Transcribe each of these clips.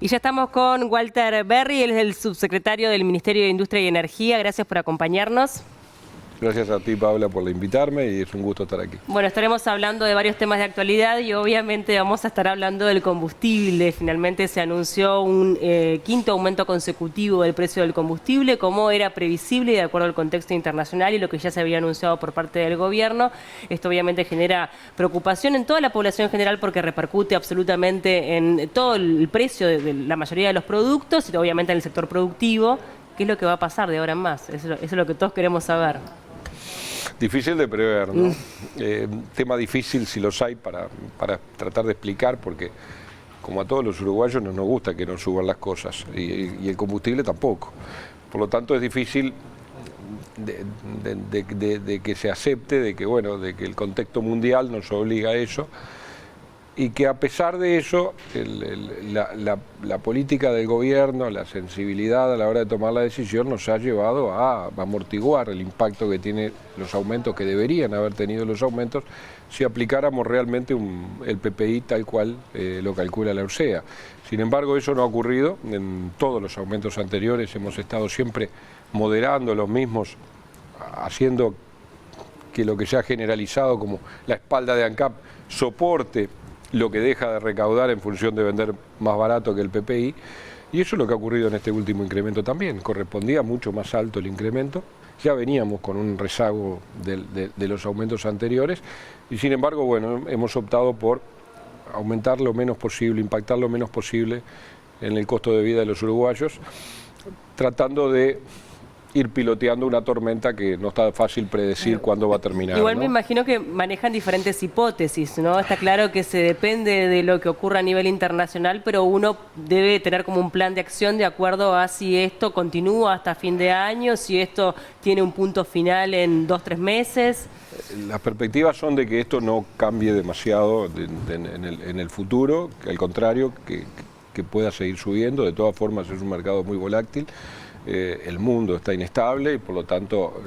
Y ya estamos con Walter Berry, él es el subsecretario del Ministerio de Industria y Energía. Gracias por acompañarnos. Gracias a ti, Paula, por invitarme y es un gusto estar aquí. Bueno, estaremos hablando de varios temas de actualidad y obviamente vamos a estar hablando del combustible. Finalmente se anunció un quinto aumento consecutivo del precio del combustible, como era previsible y de acuerdo al contexto internacional y lo que ya se había anunciado por parte del gobierno. Esto obviamente genera preocupación en toda la población en general porque repercute absolutamente en todo el precio de la mayoría de los productos y obviamente en el sector productivo. ¿Qué es lo que va a pasar de ahora en más? Eso es lo que todos queremos saber. Difícil de prever, ¿no? Tema difícil si los hay para tratar de explicar, porque como a todos los uruguayos no nos gusta que nos suban las cosas y el combustible tampoco. Por lo tanto es difícil de que se acepte, de que el contexto mundial nos obliga a eso. Y que a pesar de eso, la política del gobierno, la sensibilidad a la hora de tomar la decisión nos ha llevado a amortiguar el impacto que tienen los aumentos, que deberían haber tenido los aumentos, si aplicáramos realmente el PPI tal cual lo calcula la URSEA. Sin embargo, eso no ha ocurrido. En todos los aumentos anteriores hemos estado siempre moderando los mismos, haciendo que lo que se ha generalizado como la espalda de ANCAP soporte lo que deja de recaudar en función de vender más barato que el PPI, y eso es lo que ha ocurrido en este último incremento también. Correspondía mucho más alto el incremento, ya veníamos con un rezago de los aumentos anteriores, y sin embargo, hemos optado por aumentar lo menos posible, impactar lo menos posible en el costo de vida de los uruguayos, tratando de ir piloteando una tormenta que no está fácil predecir cuándo va a terminar. Igual, ¿no? me imagino que manejan diferentes hipótesis, ¿no? Está claro que se depende de lo que ocurra a nivel internacional, pero uno debe tener como un plan de acción de acuerdo a si esto continúa hasta fin de año, si esto tiene un punto final en 2 o 3 meses. Las perspectivas son de que esto no cambie demasiado en el futuro, que al contrario, que pueda seguir subiendo. De todas formas es un mercado muy volátil. El mundo está inestable y por lo tanto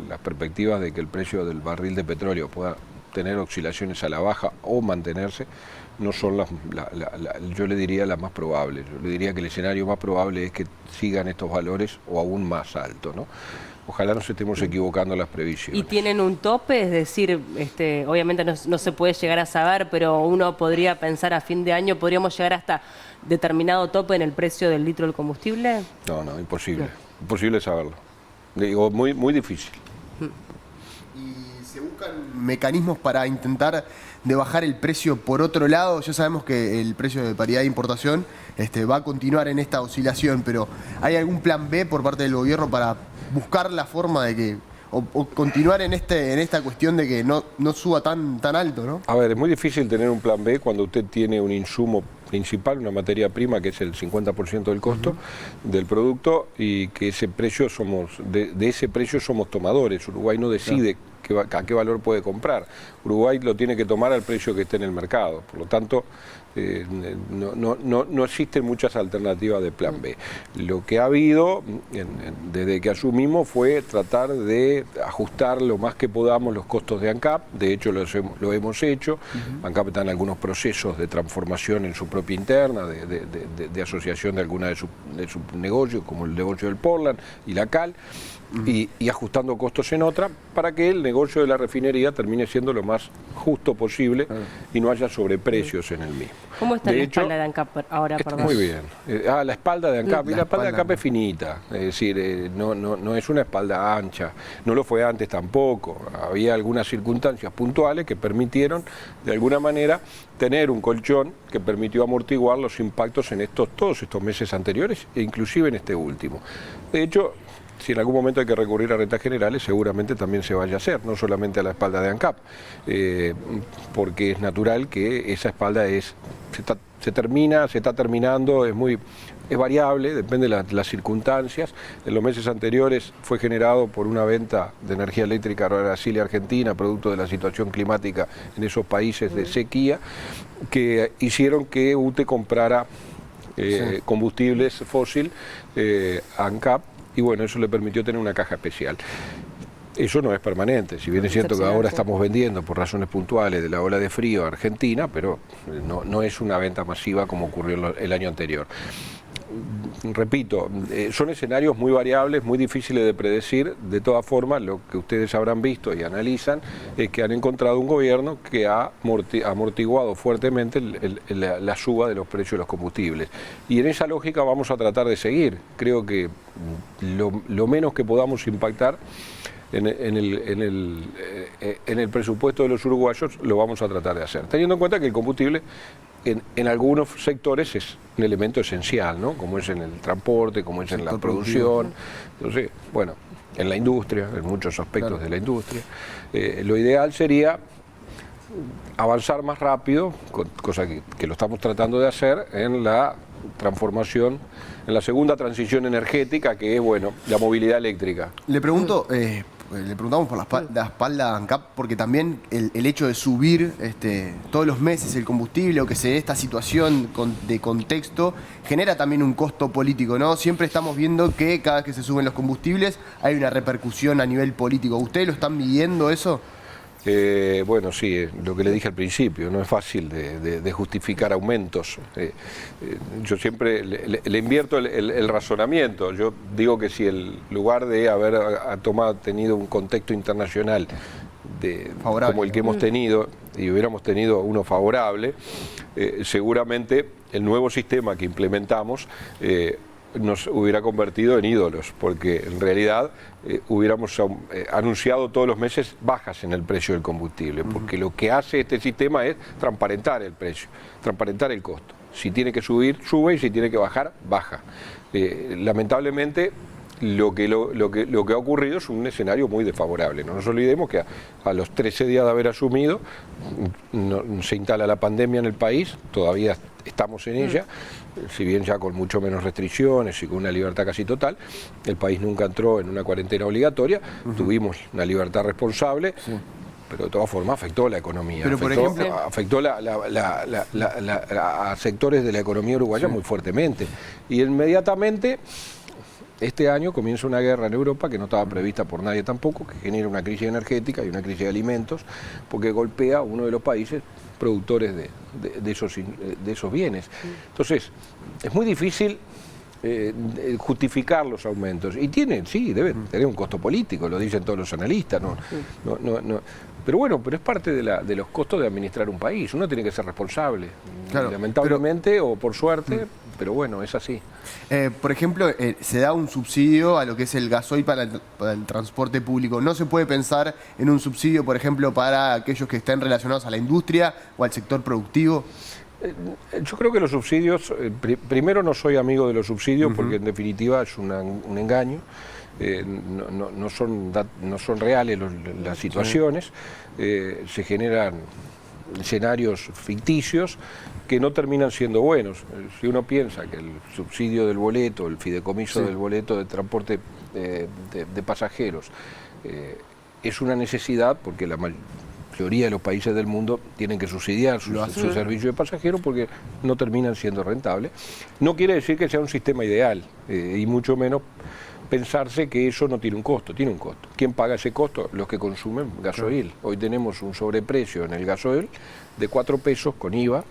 las perspectivas de que el precio del barril de petróleo pueda tener oscilaciones a la baja o mantenerse no son yo le diría las más probables. Yo le diría que el escenario más probable es que sigan estos valores o aún más altos, ¿no? Ojalá nos estemos equivocando en las previsiones. ¿Y tienen un tope? Es decir, obviamente no se puede llegar a saber, pero uno podría pensar a fin de año, ¿podríamos llegar hasta determinado tope en el precio del litro del combustible? No, imposible. Imposible saberlo. Digo, muy difícil. ¿Y se buscan mecanismos para intentar de bajar el precio por otro lado? Ya sabemos que el precio de paridad de importación va a continuar en esta oscilación, pero ¿hay algún plan B por parte del gobierno para buscar la forma de que o continuar en esta cuestión de que no suba tan alto, ¿no? A ver, es muy difícil tener un plan B cuando usted tiene un insumo principal, una materia prima que es el 50% del costo del producto y que ese precio de ese precio somos tomadores. Uruguay no decide a qué valor puede comprar. Uruguay lo tiene que tomar al precio que esté en el mercado. Por lo tanto, no existen muchas alternativas de plan B. Lo que ha habido desde que asumimos fue tratar de ajustar lo más que podamos los costos de ANCAP. De hecho lo hemos hecho. ANCAP está en algunos procesos de transformación en su propia interna, de asociación de alguna de sus negocios, como el negocio del Portland y la Cal, y ajustando costos en otra, para que el negocio de la refinería termine siendo lo más justo posible y no haya sobreprecios en el mismo. ¿Cómo está la espalda de ANCAP ahora? Está muy bien. La espalda de ANCAP. Y la espalda de ANCAP es finita, es decir, no es una espalda ancha, no lo fue antes tampoco. Había algunas circunstancias puntuales que permitieron, de alguna manera, tener un colchón que permitió amortiguar los impactos en todos estos meses anteriores e inclusive en este último. De hecho, si en algún momento hay que recurrir a rentas generales, seguramente también se vaya a hacer, no solamente a la espalda de ANCAP, porque es natural que esa espalda se está terminando, es variable, depende de las circunstancias. En los meses anteriores fue generado por una venta de energía eléctrica a Brasil y Argentina, producto de la situación climática en esos países de sequía, que hicieron que UTE comprara combustibles fósil, ANCAP, y eso le permitió tener una caja especial. Eso no es permanente, si bien es cierto que ahora estamos vendiendo por razones puntuales de la ola de frío a Argentina, pero no es una venta masiva como ocurrió el año anterior. Repito, son escenarios muy variables, muy difíciles de predecir. De todas formas, lo que ustedes habrán visto y analizan es que han encontrado un gobierno que ha amortiguado fuertemente la suba de los precios de los combustibles. Y en esa lógica vamos a tratar de seguir. Creo que lo menos que podamos impactar en el presupuesto de los uruguayos lo vamos a tratar de hacer, teniendo en cuenta que el combustible en algunos sectores es un elemento esencial, ¿no? Como es en el transporte, como es en la producción. Entonces, bueno, en la industria, en muchos aspectos de la industria. Lo ideal sería avanzar más rápido, cosa que lo estamos tratando de hacer, en la transformación, en la segunda transición energética, que es, bueno, la movilidad eléctrica. Le pregunto, le preguntamos por la espalda ANCAP, porque también el hecho de subir todos los meses el combustible, o que se dé esta situación de contexto, genera también un costo político, ¿no? Siempre estamos viendo que cada vez que se suben los combustibles hay una repercusión a nivel político. ¿Ustedes lo están midiendo eso? Bueno, sí, lo que le dije al principio, no es fácil de justificar aumentos. Yo siempre le invierto el razonamiento. Yo digo que si el lugar de haber tenido un contexto internacional como el que hemos tenido, y hubiéramos tenido uno favorable, seguramente el nuevo sistema que implementamos nos hubiera convertido en ídolos, porque en realidad hubiéramos anunciado todos los meses bajas en el precio del combustible, porque lo que hace este sistema es transparentar el precio, transparentar el costo. Si tiene que subir, sube, y si tiene que bajar, baja. Lamentablemente, lo que ha ocurrido es un escenario muy desfavorable. No nos olvidemos que a los 13 días de haber asumido, se instala la pandemia en el país, todavía estamos en ella, si bien ya con mucho menos restricciones y con una libertad casi total. El país nunca entró en una cuarentena obligatoria, tuvimos una libertad responsable, pero de todas formas afectó la economía, pero afectó a sectores de la economía uruguaya muy fuertemente. Y inmediatamente este año comienza una guerra en Europa que no estaba prevista por nadie tampoco, que genera una crisis energética y una crisis de alimentos, porque golpea a uno de los países productores de esos bienes. Entonces, es muy difícil justificar los aumentos. Y deben tener un costo político, lo dicen todos los analistas. Pero bueno, pero es parte de los costos de administrar un país. Uno tiene que ser responsable, lamentablemente o por suerte, pero bueno, es así. Por ejemplo, se da un subsidio a lo que es el gasoil para el transporte público. ¿No se puede pensar en un subsidio, por ejemplo, para aquellos que estén relacionados a la industria o al sector productivo? Yo creo que los subsidios, primero no soy amigo de los subsidios, porque en definitiva es un engaño. No son reales las situaciones, se generan escenarios ficticios que no terminan siendo buenos. Si uno piensa que el subsidio del boleto, el fideicomiso del boleto de transporte de pasajeros es una necesidad, porque la mayoría de los países del mundo tienen que subsidiar su servicio de pasajeros porque no terminan siendo rentables, no quiere decir que sea un sistema ideal, y mucho menos pensarse que eso no tiene un costo. Tiene un costo. ¿Quién paga ese costo? Los que consumen gasoil. Hoy tenemos un sobreprecio en el gasoil de 4 pesos con IVA,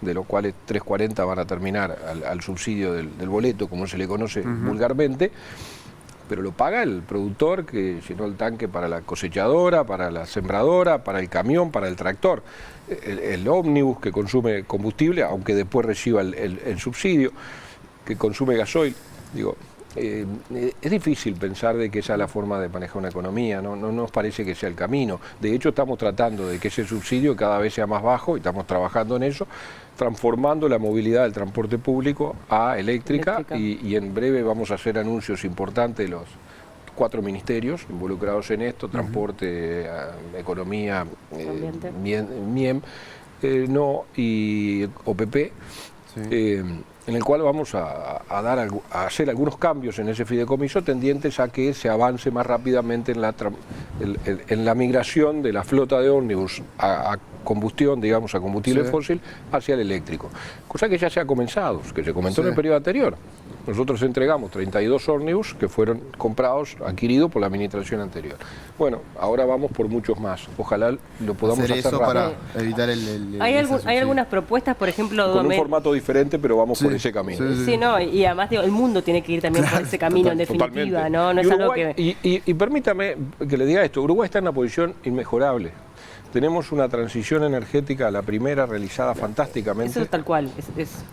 de los cuales 3.40 van a terminar al subsidio del boleto, como se le conoce vulgarmente, pero lo paga el productor que llenó el tanque para la cosechadora, para la sembradora, para el camión, para el tractor, el ómnibus que consume combustible, aunque después reciba el subsidio, que consume gasoil. Digo, es difícil pensar de que esa es la forma de manejar una economía, no nos parece que sea el camino. De hecho, estamos tratando de que ese subsidio cada vez sea más bajo, y estamos trabajando en eso, transformando la movilidad del transporte público a eléctrica. Y en breve vamos a hacer anuncios importantes de los 4 ministerios involucrados en esto: transporte, economía, MIEM, y OPP. En el cual vamos a hacer algunos cambios en ese fideicomiso tendientes a que se avance más rápidamente en la migración de la flota de ómnibus a combustión, digamos, a combustible fósil, hacia el eléctrico. Cosa que ya se ha comenzado, que se comentó en el periodo anterior. Nosotros entregamos 32 ómnibus que fueron comprados, adquiridos por la administración anterior. Bueno, ahora vamos por muchos más. Ojalá lo podamos hacer eso rápido. para evitar el ¿Hay algunas propuestas, por ejemplo, con un formato diferente, pero vamos por ese camino. Sí, no, y además digo, el mundo tiene que ir también por ese camino, en definitiva, ¿no? No es algo que... Y permítame que le diga esto, Uruguay está en una posición inmejorable. Tenemos una transición energética, la primera, realizada fantásticamente. Eso es tal cual.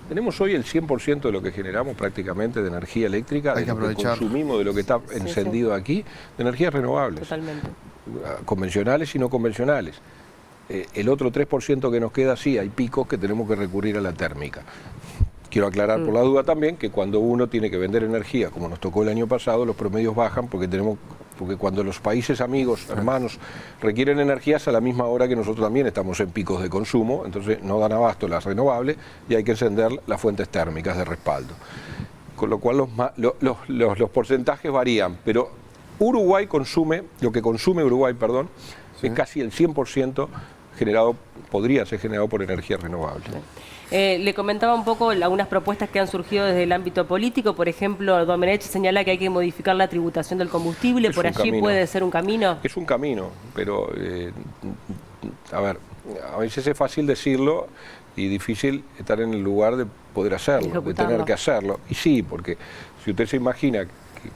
Tenemos hoy el 100% de lo que generamos prácticamente de energía eléctrica, de lo que consumimos, de lo que está encendido aquí, de energías renovables. Totalmente. Convencionales y no convencionales. El otro 3% que nos queda, sí, hay picos que tenemos que recurrir a la térmica. Quiero aclarar por la duda también que cuando uno tiene que vender energía, como nos tocó el año pasado, los promedios bajan porque cuando los países amigos, hermanos, requieren energías a la misma hora que nosotros también estamos en picos de consumo, entonces no dan abasto las renovables y hay que encender las fuentes térmicas de respaldo. Con lo cual los porcentajes varían, pero Uruguay consume, lo que consume Uruguay, perdón, es casi el 100% podría ser generado por energía renovable. Le comentaba un poco algunas propuestas que han surgido desde el ámbito político. Por ejemplo, Domenech señala que hay que modificar la tributación del combustible. ¿Por allí puede ser un camino? Es un camino, pero a veces es fácil decirlo y difícil estar en el lugar de poder hacerlo, de tener que hacerlo. Y sí, porque si usted se imagina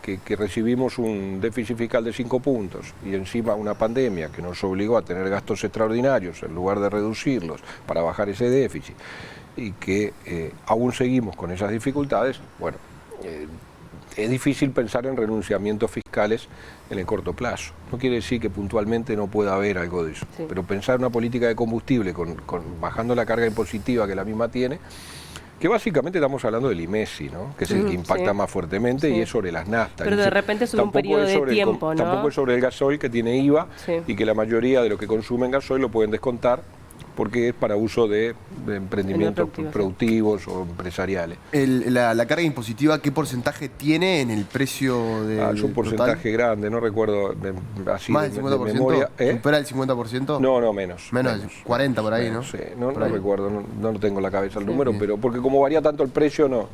que recibimos un déficit fiscal de 5 puntos y encima una pandemia que nos obligó a tener gastos extraordinarios en lugar de reducirlos para bajar ese déficit, y que aún seguimos con esas dificultades, bueno, es difícil pensar en renunciamientos fiscales en el corto plazo. No quiere decir que puntualmente no pueda haber algo de eso, pero pensar en una política de combustible bajando la carga impositiva que la misma tiene, que básicamente estamos hablando del IMESI, ¿no? Que es el que impacta más fuertemente y es sobre las naftas. Pero de repente es un periodo de tiempo, ¿no? Tampoco es sobre el gasoil, que tiene IVA y que la mayoría de los que consumen gasoil lo pueden descontar porque es para uso de emprendimientos productivos o empresariales. La carga impositiva, ¿qué porcentaje tiene en el precio de es un porcentaje grande, no recuerdo así ¿más del 50%? De memoria. ¿Supera el 50%? No, menos. Menos, 40 por ahí, ¿no? Sí, no recuerdo, no lo tengo en la cabeza el número, pero porque como varía tanto el precio, no.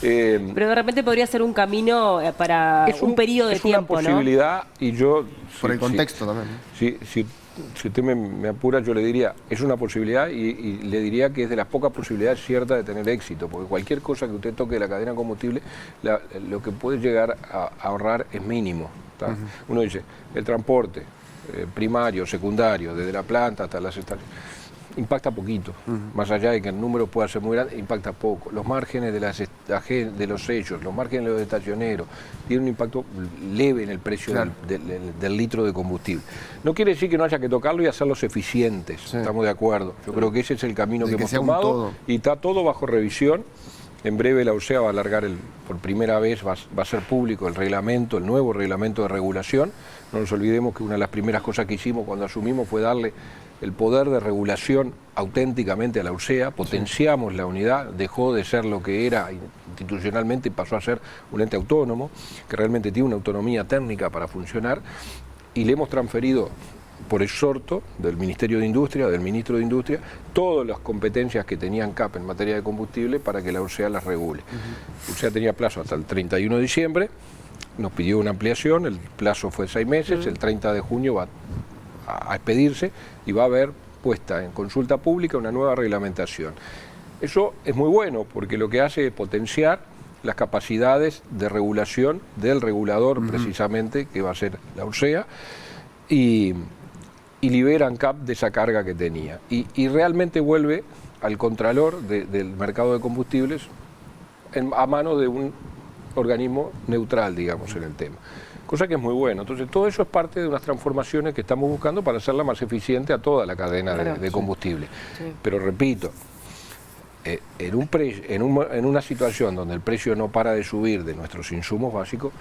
Pero de repente podría ser un camino para un periodo de tiempo, ¿no? Es una posibilidad y yo... Por el contexto también, ¿no? Si usted me apura, yo le diría, es una posibilidad y le diría que es de las pocas posibilidades ciertas de tener éxito, porque cualquier cosa que usted toque de la cadena de combustible, lo que puede llegar a ahorrar es mínimo. Uno dice, el transporte primario, secundario, desde la planta hasta las estaciones, impacta poquito, más allá de que el número pueda ser muy grande, impacta poco. Los márgenes de los sellos, los márgenes de los estacioneros, tienen un impacto leve en el precio del litro de combustible. No quiere decir que no haya que tocarlo y hacerlos eficientes, estamos de acuerdo. Yo creo que ese es el camino que hemos tomado y está todo bajo revisión. En breve la OCEA va a alargar, por primera vez va a ser público el nuevo reglamento de regulación. No nos olvidemos que una de las primeras cosas que hicimos cuando asumimos fue darle el poder de regulación auténticamente a la OCEA, potenciamos la unidad, dejó de ser lo que era institucionalmente y pasó a ser un ente autónomo, que realmente tiene una autonomía técnica para funcionar, y le hemos transferido por exhorto del Ministerio de Industria, del Ministro de Industria, todas las competencias que tenía ANCAP en materia de combustible para que la OCEA las regule. La OCEA tenía plazo hasta el 31 de diciembre, nos pidió una ampliación, el plazo fue 6 meses, el 30 de junio va a expedirse y va a haber puesta en consulta pública una nueva reglamentación. Eso es muy bueno porque lo que hace es potenciar las capacidades de regulación del regulador precisamente, que va a ser la OCEA, y libera ANCAP de esa carga que tenía. Y realmente vuelve al contralor del mercado de combustibles a manos de un organismo neutral, digamos, en el tema. Cosa que es muy bueno. Entonces, todo eso es parte de unas transformaciones que estamos buscando para hacerla más eficiente a toda la cadena de combustible. Pero repito, en una situación donde el precio no para de subir de nuestros insumos básicos,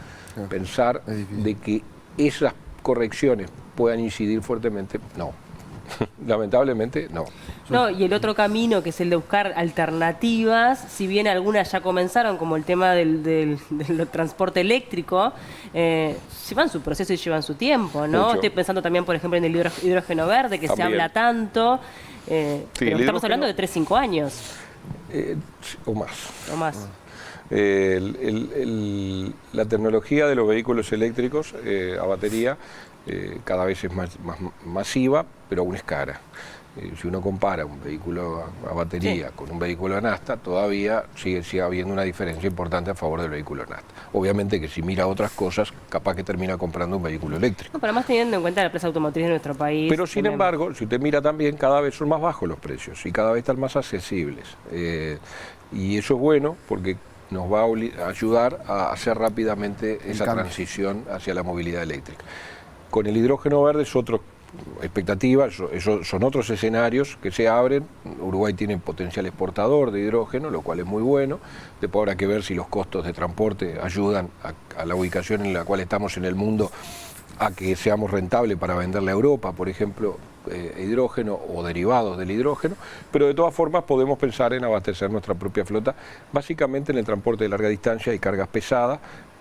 pensar de que esas correcciones puedan incidir fuertemente, no. Lamentablemente, no. No, y el otro camino, que es el de buscar alternativas, si bien algunas ya comenzaron, como el tema del transporte eléctrico, llevan su proceso y llevan su tiempo, ¿no? Mucho. Estoy pensando también, por ejemplo, en el hidrógeno verde, que también se habla tanto. pero estamos hablando de 3-5 años. O más. O más. La tecnología de los vehículos eléctricos a batería cada vez es más masiva, pero aún es cara. Si uno compara un vehículo a batería con un vehículo a nafta, todavía sigue habiendo una diferencia importante a favor del vehículo a nafta. Obviamente que si mira otras cosas, capaz que termina comprando un vehículo eléctrico. No, pero además teniendo en cuenta la empresa automotriz de nuestro país. Pero sin embargo, si usted mira también, cada vez son más bajos los precios y cada vez están más accesibles. Y eso es bueno porque nos va a ayudar a hacer rápidamente esa transición hacia la movilidad eléctrica. Con el hidrógeno verde es otra expectativa, eso son otros escenarios que se abren. Uruguay tiene potencial exportador de hidrógeno, lo cual es muy bueno. Después habrá que ver si los costos de transporte ayudan a la ubicación en la cual estamos en el mundo a que seamos rentables para venderle a Europa, por ejemplo, hidrógeno o derivados del hidrógeno, pero de todas formas podemos pensar en abastecer nuestra propia flota, básicamente en el transporte de larga distancia y cargas pesadas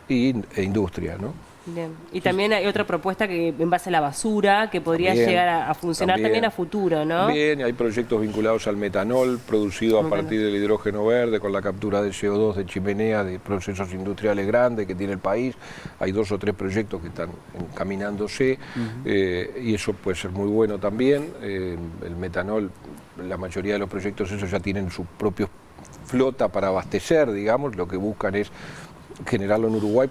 e industria, ¿no? Bien. Y también hay otra propuesta que en base a la basura, que podría llegar a funcionar también a futuro, ¿no? Bien, hay proyectos vinculados al metanol, producido a partir del hidrógeno verde, con la captura de CO2 de chimenea, de procesos industriales grandes que tiene el país. Hay 2 o 3 proyectos que están encaminándose, y eso puede ser muy bueno también. El metanol, la mayoría de los proyectos esos ya tienen su propia flota para abastecer, digamos, lo que buscan es generarlo en Uruguay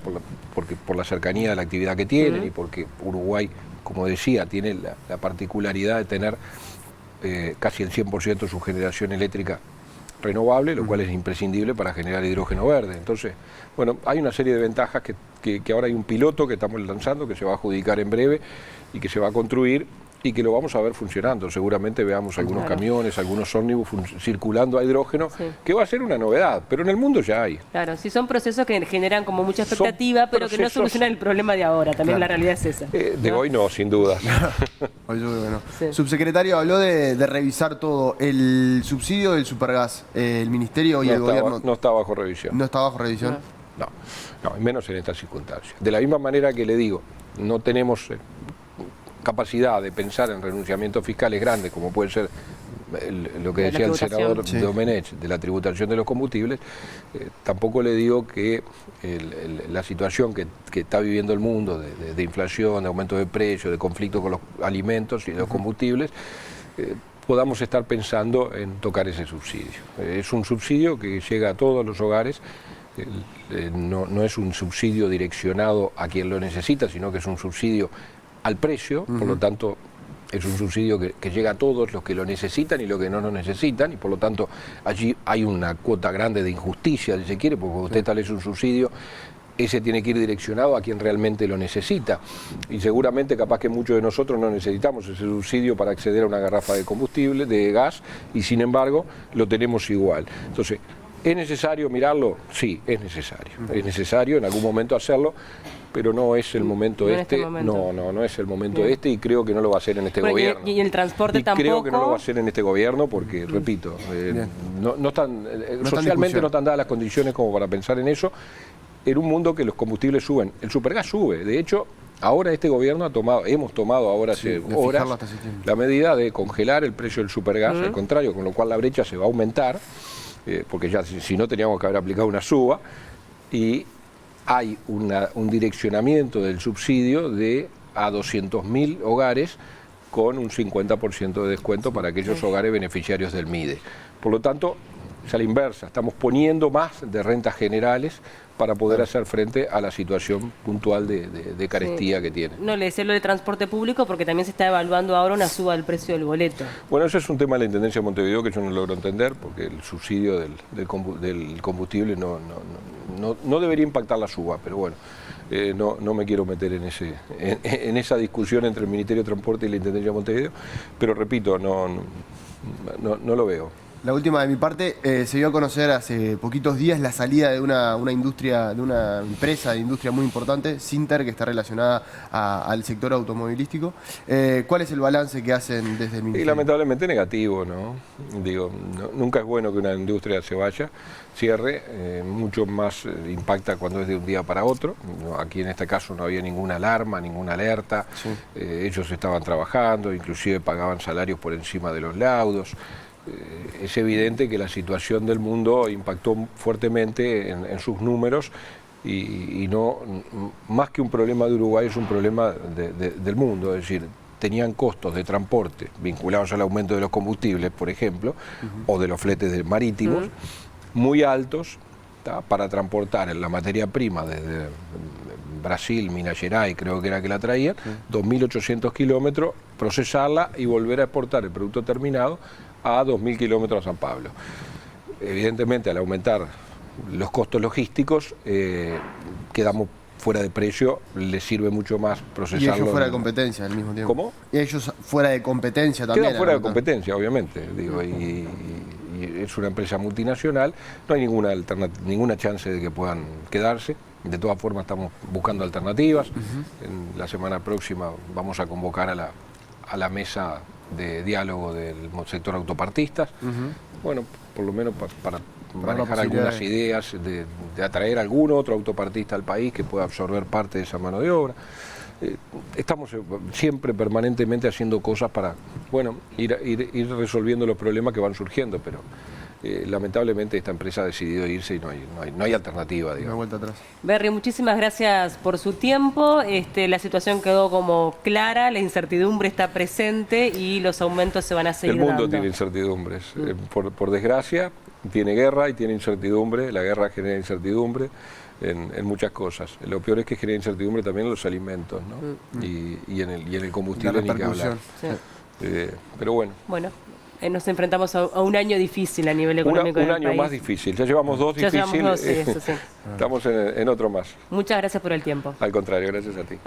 por la cercanía de la actividad que tienen y porque Uruguay, como decía, tiene la particularidad de tener casi el 100% de su generación eléctrica renovable, lo cual es imprescindible para generar hidrógeno verde. Entonces, bueno, hay una serie de ventajas que ahora hay un piloto que estamos lanzando, que se va a adjudicar en breve y que se va a construir y que lo vamos a ver funcionando. Seguramente veamos algunos camiones, algunos ómnibus circulando a hidrógeno, que va a ser una novedad, pero en el mundo ya hay. Claro, sí, son procesos que generan como mucha expectativa, pero que no solucionan el problema de ahora, también la realidad es esa. De hoy no, sin duda. Subsecretario, habló de revisar todo. El subsidio del supergas, el Ministerio y el Gobierno... No está bajo revisión. ¿No está bajo revisión? No, menos en estas circunstancias. De la misma manera que le digo, no tenemos capacidad de pensar en renunciamientos fiscales grandes, como puede ser lo que decía el senador Domenech, de la tributación de los combustibles. Tampoco le digo que la situación que está viviendo el mundo de inflación, de aumento de precios, de conflicto con los alimentos y los combustibles, podamos estar pensando en tocar ese subsidio. Es un subsidio que llega a todos los hogares. No es un subsidio direccionado a quien lo necesita, sino que es un subsidio al precio, por lo tanto es un subsidio que llega a todos los que lo necesitan y los que no lo necesitan, y por lo tanto allí hay una cuota grande de injusticia, si se quiere, porque usted establece un subsidio, ese tiene que ir direccionado a quien realmente lo necesita, y seguramente capaz que muchos de nosotros no necesitamos ese subsidio para acceder a una garrafa de combustible, de gas, y sin embargo lo tenemos igual. Entonces, ¿es necesario mirarlo? Sí, es necesario. Es necesario en algún momento hacerlo, pero no es el momento no es el momento y creo que no lo va a hacer en este gobierno. Y el transporte tampoco. Creo que no lo va a hacer en este gobierno porque, repito, no están, socialmente no están dadas las condiciones como para pensar en eso, en un mundo que los combustibles suben. El supergas sube, de hecho, ahora este gobierno hemos tomado ahora hace horas la medida de congelar el precio del supergas, al contrario, con lo cual la brecha se va a aumentar, porque ya si no teníamos que haber aplicado una suba, y hay un direccionamiento del subsidio a 200.000 hogares con un 50% de descuento para aquellos hogares beneficiarios del MIDE. Por lo tanto, es a la inversa, estamos poniendo más de rentas generales para poder hacer frente a la situación puntual de carestía que tiene. No, le decía lo de transporte público porque también se está evaluando ahora una suba del precio del boleto. Bueno, eso es un tema de la Intendencia de Montevideo que yo no logro entender, porque el subsidio del combustible no debería impactar la suba, pero bueno, no me quiero meter en esa discusión entre el Ministerio de Transporte y la Intendencia de Montevideo, pero repito, no lo veo. La última de mi parte, se dio a conocer hace poquitos días la salida de una industria, de una empresa de industria muy importante, Sinter, que está relacionada al sector automovilístico. ¿Cuál es el balance que hacen desde el Y Ministerio? lamentablemente negativo, ¿no? Digo, nunca es bueno que una industria se vaya, cierre, mucho más impacta cuando es de un día para otro. Aquí en este caso no había ninguna alarma, ninguna alerta, Sí. Ellos estaban trabajando, inclusive pagaban salarios por encima de los laudos. Es evidente que la situación del mundo impactó fuertemente en sus números y no, más que un problema de Uruguay, es un problema del mundo, es decir, tenían costos de transporte vinculados al aumento de los combustibles, por ejemplo, o de los fletes marítimos, muy altos, para transportar la materia prima desde Brasil, Minas Gerais, creo que era que la traían, 2.800 kilómetros, procesarla y volver a exportar el producto terminado a 2.000 kilómetros a San Pablo. Evidentemente, al aumentar los costos logísticos, quedamos fuera de precio, les sirve mucho más procesarlo. Y ellos fuera de competencia al mismo tiempo. ¿Cómo? Y ellos fuera de competencia también. Quedan fuera de competencia, obviamente, digo, y es una empresa multinacional, no hay ninguna chance de que puedan quedarse. De todas formas estamos buscando alternativas. En la semana próxima vamos a convocar a la mesa de diálogo del sector autopartistas. Bueno, por lo menos para manejar algunas ideas de atraer algún otro autopartista al país que pueda absorber parte de esa mano de obra. Estamos siempre permanentemente haciendo cosas para, bueno, ir resolviendo los problemas que van surgiendo, pero lamentablemente esta empresa ha decidido irse y no hay alternativa, digamos. Una vuelta atrás. Berry, muchísimas gracias por su tiempo. La situación quedó como clara, la incertidumbre está presente y los aumentos se van a seguir El mundo dando. tiene incertidumbres. Por desgracia, tiene guerra y tiene incertidumbre. La guerra genera incertidumbre en muchas cosas. Lo peor es que genera incertidumbre también en los alimentos, ¿no? Y en el combustible ni que hablar. Sí. Pero bueno. Bueno, nos enfrentamos a un año difícil a nivel económico Un del año país. más difícil. Ya llevamos dos Ya difíciles. llevamos dos, sí, eso sí. Estamos en otro más. Muchas gracias por el tiempo. Al contrario, gracias a ti.